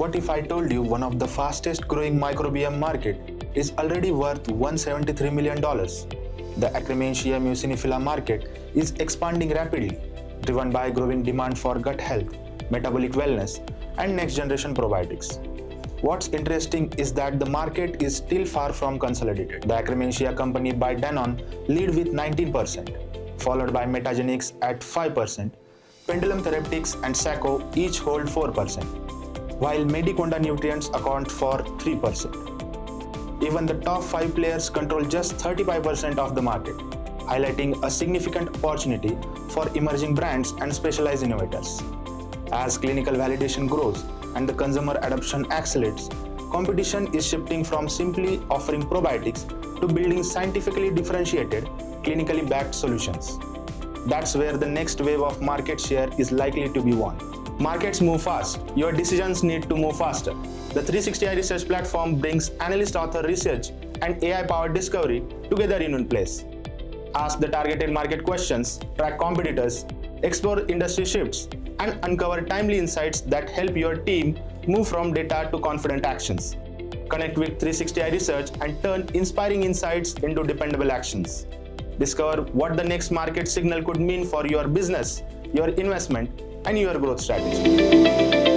What if I told you one of the fastest growing microbiome market is already worth $173 million? The Akkermansia Muciniphila market is expanding rapidly, driven by growing demand for gut health, metabolic wellness, and next-generation probiotics. What's interesting is that the market is still far from consolidated. The Akkermansia company by Danone lead with 19%, followed by Metagenics at 5%, Pendulum Therapeutics and Sacco each hold 4%, while Mediconda Nutrients account for 3%. Even the top 5 players control just 35% of the market, highlighting a significant opportunity for emerging brands and specialized innovators. As clinical validation grows and the consumer adoption accelerates, competition is shifting from simply offering probiotics to building scientifically differentiated, clinically backed solutions. That's where the next wave of market share is likely to be won. Markets move fast. Your decisions need to move faster. The 360i research platform brings analyst-authored research and AI-powered discovery together in one place. Ask the targeted market questions, track competitors, explore industry shifts, and uncover timely insights that help your team move from data to confident actions. Connect with 360i Research and turn inspiring insights into dependable actions. Discover what the next market signal could mean for your business, your investment, and your growth strategy.